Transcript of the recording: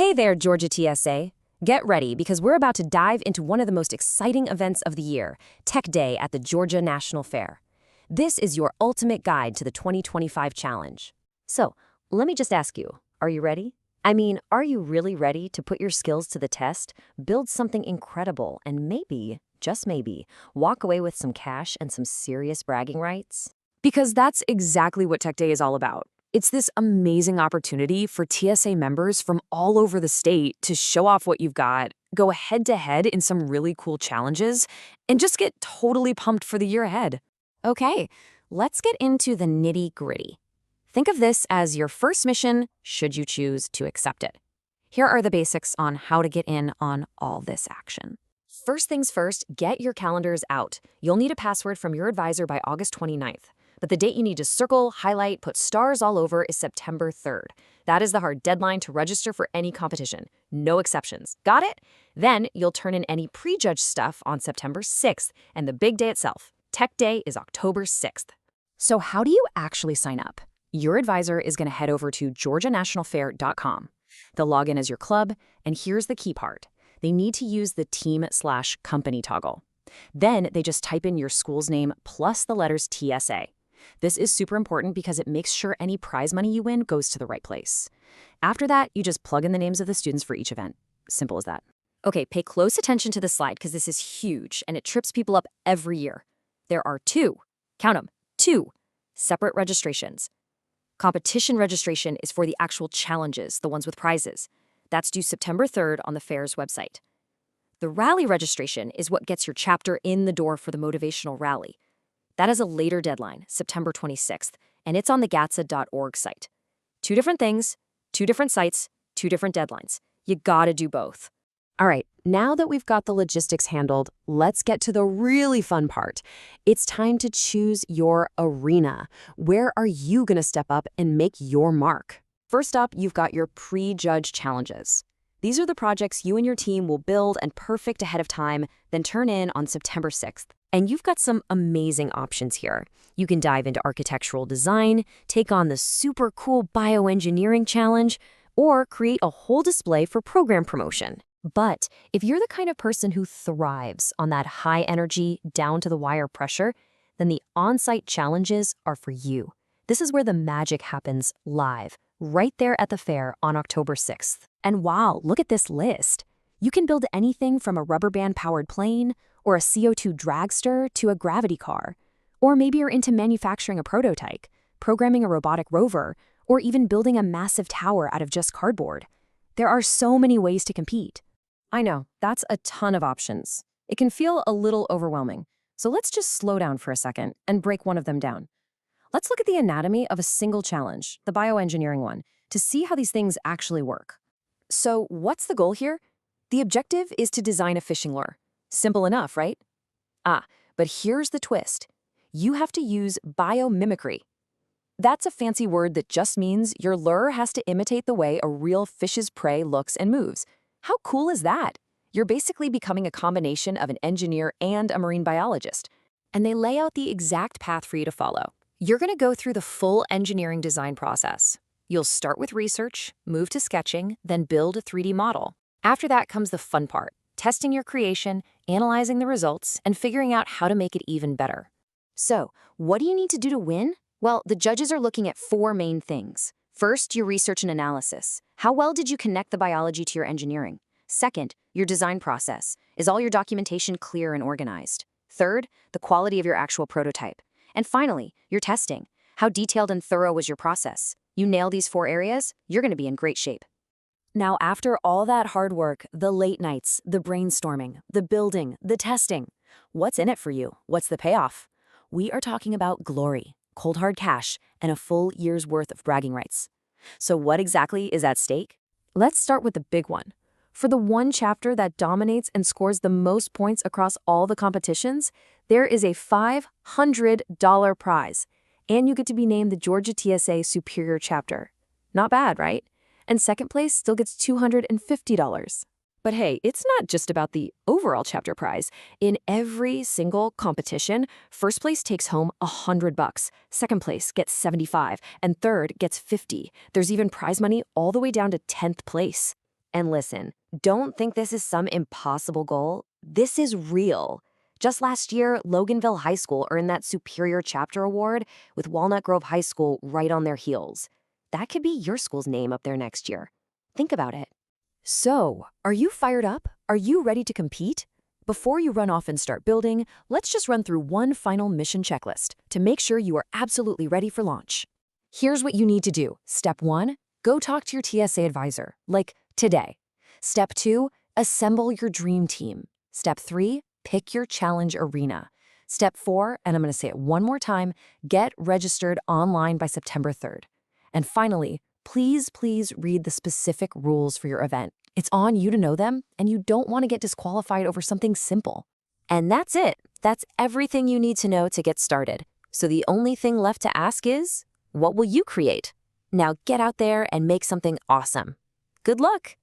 Hey there, Georgia TSA. Get ready because we're about to dive into one of the most exciting events of the year, Tech Day at the Georgia National Fair. This is your ultimate guide to the 2025 challenge. So, let me just ask you, are you ready? Are you really ready to put your skills to the test, build something incredible, and maybe, just maybe, walk away with some cash and some serious bragging rights? Because that's exactly what Tech Day is all about. It's this amazing opportunity for TSA members from all over the state to show off what you've got, go head-to-head in some really cool challenges, and just get totally pumped for the year ahead. Okay, let's get into the nitty-gritty. Think of this as your first mission, should you choose to accept it. Here are the basics on how to get in on all this action. First things first, get your calendars out. You'll need a password from your advisor by August 29th. But the date you need to circle, highlight, put stars all over is September 3rd. That is the hard deadline to register for any competition. No exceptions. Got it? Then you'll turn in any prejudged stuff on September 6th, and the big day itself, Tech Day, is October 6th. So how do you actually sign up? Your advisor is going to head over to georgianationalfair.com. They'll log in as your club, and here's the key part. They need to use the team/company toggle. Then they just type in your school's name plus the letters TSA. This is super important because it makes sure any prize money you win goes to the right place. After that, you just plug in the names of the students for each event. Simple as that. Okay, pay close attention to this slide because this is huge and it trips people up every year. There are count them, two separate registrations. Competition registration is for the actual challenges, the ones with prizes. That's due September 3rd on the fair's website. The rally registration is what gets your chapter in the door for the motivational rally. That is a later deadline, September 26th, and it's on the gatsa.org site. Two different things, two different sites, two different deadlines. You gotta do both. All right, now that we've got the logistics handled, let's get to the really fun part. It's time to choose your arena. Where are you gonna step up and make your mark? First up, you've got your pre-judge challenges. These are the projects you and your team will build and perfect ahead of time, then turn in on September 6th. And you've got some amazing options here. You can dive into architectural design, take on the super cool bioengineering challenge, or create a whole display for program promotion. But if you're the kind of person who thrives on that high energy, down-to-the-wire pressure, then the on-site challenges are for you. This is where the magic happens live, right there at the fair on October 6th. And wow, look at this list. You can build anything from a rubber band-powered plane, or a CO2 dragster to a gravity car. Or maybe you're into manufacturing a prototype, programming a robotic rover, or even building a massive tower out of just cardboard. There are so many ways to compete. I know, that's a ton of options. It can feel a little overwhelming. So let's just slow down for a second and break one of them down. Let's look at the anatomy of a single challenge, the bioengineering one, to see how these things actually work. So what's the goal here? The objective is to design a fishing lure. Simple enough, right? But here's the twist. You have to use biomimicry. That's a fancy word that just means your lure has to imitate the way a real fish's prey looks and moves. How cool is that? You're basically becoming a combination of an engineer and a marine biologist. And they lay out the exact path for you to follow. You're going to go through the full engineering design process. You'll start with research, move to sketching, then build a 3D model. After that comes the fun part. Testing your creation, analyzing the results, and figuring out how to make it even better. So, what do you need to do to win? Well, the judges are looking at four main things. First, your research and analysis. How well did you connect the biology to your engineering? Second, your design process. Is all your documentation clear and organized? Third, the quality of your actual prototype. And finally, your testing. How detailed and thorough was your process? You nail these four areas, you're going to be in great shape. Now, after all that hard work, the late nights, the brainstorming, the building, the testing, what's in it for you? What's the payoff? We are talking about glory, cold hard cash, and a full year's worth of bragging rights. So what exactly is at stake? Let's start with the big one. For the one chapter that dominates and scores the most points across all the competitions, there is a $500 prize, and you get to be named the Georgia TSA Superior Chapter. Not bad, right? And second place still gets $250. But hey, it's not just about the overall chapter prize. In every single competition, first place takes home $100, second place gets $75, and third gets $50. There's even prize money all the way down to 10th place. And listen, don't think this is some impossible goal. This is real. Just last year, Loganville High School earned that Superior Chapter Award with Walnut Grove High School right on their heels. That could be your school's name up there next year. Think about it. So, are you fired up? Are you ready to compete? Before you run off and start building, let's just run through one final mission checklist to make sure you are absolutely ready for launch. Here's what you need to do. Step 1, go talk to your TSA advisor, like today. Step 2, assemble your dream team. Step 3, pick your challenge arena. Step 4, and I'm going to say it one more time, get registered online by September 3rd. And finally, please read the specific rules for your event. It's on you to know them, and you don't want to get disqualified over something simple. And that's it. That's everything you need to know to get started. So the only thing left to ask is, what will you create? Now get out there and make something awesome. Good luck!